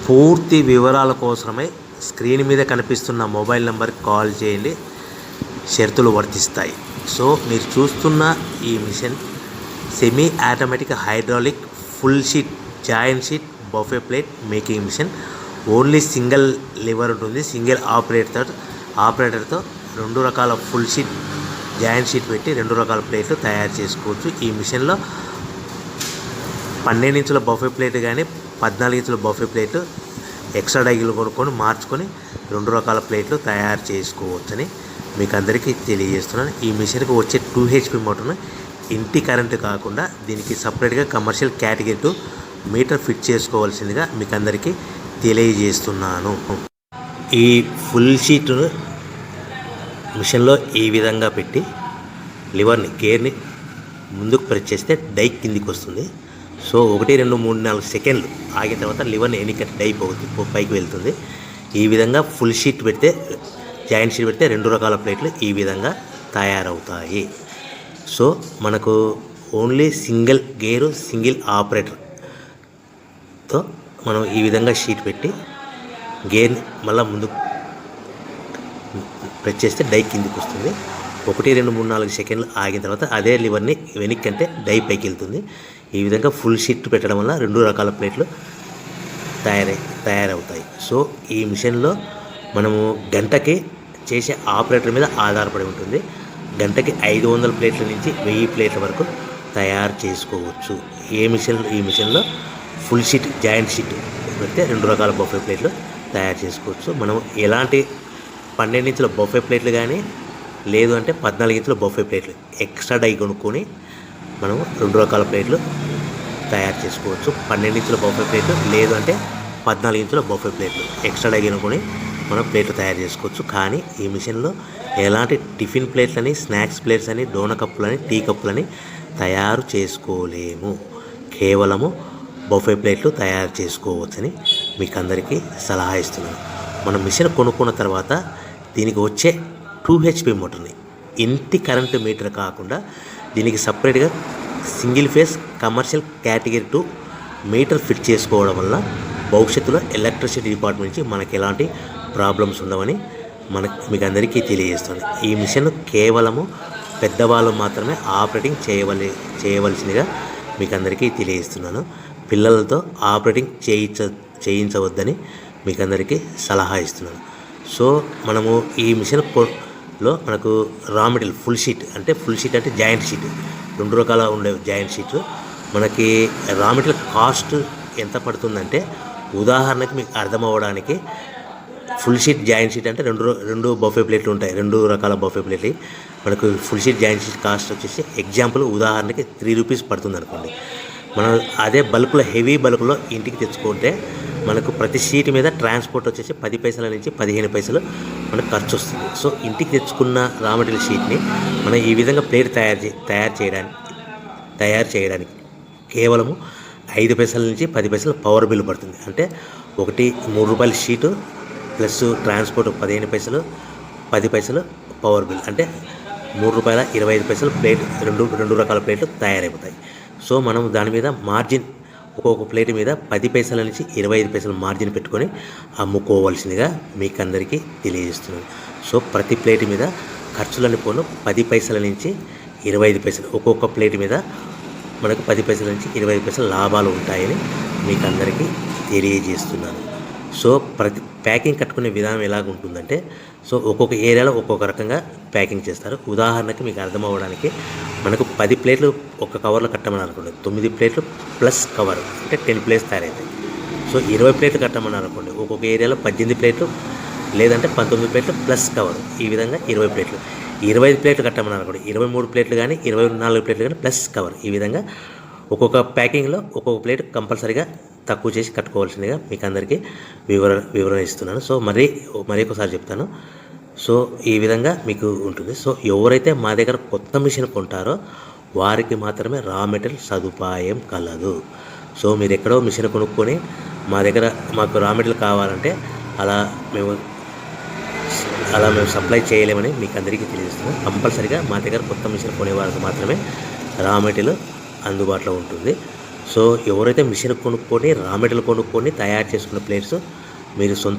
పూర్తి వివరాల కోసమై స్క్రీన్ మీద కనిపిస్తున్న మొబైల్ నెంబర్కి కాల్ చేయండి. షరతులు వర్తిస్తాయి. సో మీరు చూస్తున్న ఈ machine semi automatic hydraulic full sheet joint sheet buffet plate making machine. Only single lever ఉంటుంది. సింగిల్ ఆపరేటర్తో 2 రకాల ఫుల్ షీట్ జాయింట్ షీట్ పెట్టి 2 రకాల ప్లేట్లు తయారు చేసుకోవచ్చు. ఈ మిషన్లో 12 ఇంచుల బఫే ప్లేట్ కానీ 14 ఇంచుల బఫే ప్లేట్ ఎక్స్ట్రా డైలు కొనుక్కొని మార్చుకొని 2 రకాల ప్లేట్లు తయారు చేసుకోవచ్చని మీకు అందరికీ తెలియజేస్తున్నాను. ఈ మిషన్కి వచ్చే 2 HP మోటార్ను ఇంటి కరెంటు కాకుండా దీనికి సపరేట్గా కమర్షియల్ కేటగిరీ 2 మీటర్ ఫిట్ చేసుకోవాల్సిందిగా మీకు అందరికీ తెలియజేస్తున్నాను. ఈ ఫుల్ షీట్ను మిషన్లో ఈ విధంగా పెట్టి లివర్ని గేర్ని ముందుకు ప్రెస్ చేస్తే డై కిందికి వస్తుంది. సో 1 2 3 4 సెకండ్లు ఆగిన తర్వాత లివర్ని ఎన్నిక డై పైకి వెళ్తుంది. ఈ విధంగా ఫుల్ షీట్ పెడితే జాయింట్ షీట్ పెడితే 2 రకాల ప్లేట్లు ఈ విధంగా తయారవుతాయి. సో మనకు ఓన్లీ సింగిల్ గేరు సింగిల్ ఆపరేటర్తో మనం ఈ విధంగా షీట్ పెట్టి గేర్ని మళ్ళీ ముందుకు ప్రెస్ చేస్తే డై కిందికి వస్తుంది. 1 2 3 4 సెకండ్లు ఆగిన తర్వాత అదే లివర్ని వెనక్కి అంటే డై పైకి వెళ్తుంది. ఈ విధంగా ఫుల్ షీట్ పెట్టడం వల్ల 2 రకాల ప్లేట్లు తయారవుతాయి. సో ఈ మిషన్లో మనము గంటకి చేసే ఆపరేటర్ మీద ఆధారపడి ఉంటుంది. గంటకి 500 ప్లేట్ల నుంచి 1000 ప్లేట్ల వరకు తయారు చేసుకోవచ్చు. ఈ మిషన్లో ఫుల్ షీట్ జాయింట్ షీట్ పెడితే 2 రకాల బఫే ప్లేట్లు తయారు చేసుకోవచ్చు. మనం ఎలాంటి 12 ఇంచుల బఫే ప్లేట్లు కానీ లేదు అంటే 14 ఇంచుల బఫే ప్లేట్లు ఎక్స్ట్రా డై కొనుక్కొని మనం 2 రకాల ప్లేట్లు తయారు చేసుకోవచ్చు. 12 ఇంచుల బఫే ప్లేట్లు లేదు అంటే 14 ఇంచుల బఫే ప్లేట్లు ఎక్స్ట్రా డై కొనుక్కొని మనం ప్లేట్లు తయారు చేసుకోవచ్చు. కానీ ఈ మిషన్లో ఎలాంటి టిఫిన్ ప్లేట్లని స్నాక్స్ ప్లేట్స్ అని డోన కప్పులని టీ కప్పులని తయారు చేసుకోలేము. కేవలము బఫే ప్లేట్లు తయారు చేసుకోవచ్చని మీకు అందరికీ సలహా ఇస్తున్నాను. మనం మిషన్ కొనుక్కున్న తర్వాత దీనికి వచ్చే 2 HP మోటార్ని ఇంటి కరెంటు మీటర్ కాకుండా దీనికి సపరేట్గా single phase commercial category 2 metre fit చేసుకోవడం వల్ల భవిష్యత్తులో ఎలక్ట్రిసిటీ డిపార్ట్మెంట్ నుంచి మనకి ఎలాంటి ప్రాబ్లమ్స్ ఉండవని మీకు అందరికీ తెలియజేస్తుంది. ఈ మిషన్ కేవలము పెద్దవాళ్ళు మాత్రమే ఆపరేటింగ్ చేయవలసిందిగా మీకు అందరికీ తెలియజేస్తున్నాను. పిల్లలతో ఆపరేటింగ్ చేయించవద్దని మీకు అందరికీ సలహా ఇస్తున్నాను. సో మనము ఈ మిషన్లో మనకు రా మెటీరియల్ ఫుల్ షీట్ అంటే జాయింట్ షీట్ 2 రకాల ఉండే జాయింట్ షీట్ మనకి రా మెటీరియల్ కాస్ట్ ఎంత పడుతుందంటే ఉదాహరణకి మీకు అర్థం అవ్వడానికి ఫుల్ షీట్ జాయింట్ షీట్ అంటే 2 బఫే ప్లేట్లు ఉంటాయి. 2 రకాల బఫే ప్లేట్లు మనకు full sheet joint sheet cost వచ్చేసి ఎగ్జాంపుల్ ఉదాహరణకి 3 రూపీస్ పడుతుంది అనుకోండి. మనం అదే బల్క్లో హెవీ బల్క్లో ఇంటికి తెచ్చుకుంటే మనకు ప్రతి షీట్ మీద ట్రాన్స్పోర్ట్ వచ్చేసి 10 పైసల నుంచి 15 పైసలు మనకు ఖర్చు వస్తుంది. సో ఇంటికి తెచ్చుకున్న రా మెటీరియల్ షీట్ని మనం ఈ విధంగా ప్లేట్ తయారు చేయడానికి కేవలము 5 పైసల నుంచి 10 పైసలు పవర్ బిల్ పడుతుంది. అంటే ఒకటి 3 రూపాయల షీటు ప్లస్ ట్రాన్స్పోర్ట్ 15 పైసలు 10 పైసలు పవర్ బిల్ అంటే 3 రూపాయల 25 పైసలు ప్లేట్ 2 రకాల ప్లేట్లు తయారైపోతాయి. సో మనం దాని మీద మార్జిన్ ఒక్కొక్క ప్లేట్ మీద 10 పైసల నుంచి 25 పైసలు మార్జిన్ పెట్టుకొని అమ్ముకోవాల్సిందిగా మీకు అందరికీ తెలియజేస్తున్నాను. సో ప్రతి ప్లేట్ మీద ఖర్చులని పోను 10 పైసల నుంచి 25 పైసలు ఒక్కొక్క ప్లేట్ మీద మనకు 10 పైసల నుంచి 25 పైసలు లాభాలు ఉంటాయని మీకు అందరికీ తెలియజేస్తున్నాను. సో ప్రతి ప్యాకింగ్ కట్టుకునే విధానం ఎలాగ ఉంటుందంటే సో ఒక్కొక్క ఏరియాలో ఒక్కొక్క రకంగా ప్యాకింగ్ చేస్తారు. ఉదాహరణకి మీకు అర్థం అవ్వడానికి మనకు 10 ప్లేట్లు ఒక కవర్లో కట్టమని అనుకోండి, 9 ప్లేట్లు ప్లస్ కవర్ అంటే 10 ప్లేట్స్ తయారవుతాయి. సో 20 ప్లేట్లు కట్టమని అనుకోండి, ఒక్కొక్క ఏరియాలో 18 ప్లేట్లు లేదంటే 19 ప్లేట్లు ప్లస్ కవర్ ఈ విధంగా 20 ప్లేట్లు. 25 ప్లేట్లు కట్టమని అనుకోండి, 23 ప్లేట్లు కానీ 24 ప్లేట్లు కానీ ప్లస్ కవర్ ఈ విధంగా ఒక్కొక్క ప్యాకింగ్లో ఒక్కొక్క ప్లేట్ కంపల్సరీగా తక్కువ చేసి కట్టుకోవాల్సిందిగా మీకు అందరికీ వివరణ ఇస్తున్నాను. సో మరి ఒకసారి చెప్తాను. సో ఈ విధంగా మీకు ఉంటుంది. సో ఎవరైతే మా దగ్గర కొత్త మిషన్ కొంటారో వారికి మాత్రమే రా మెటీరియల్ సదుపాయం కలదు. సో మీరు ఎక్కడో మిషన్ కొనుక్కొని మాకు రా మెటీరియల్ కావాలంటే అలా మేము సప్లై చేయలేమని మీకు అందరికీ తెలియజేస్తున్నాం. కంపల్సరీగా మా దగ్గర కొత్త మిషన్ కొనే వారికి మాత్రమే రా మెటీరియల్ అందుబాటులో ఉంటుంది. సో ఎవరైతే మిషన్ కొనుక్కొని రా మెటీరియల్ కొనుక్కొని తయారు చేసుకున్న ప్లేట్స్ మీరు సొంత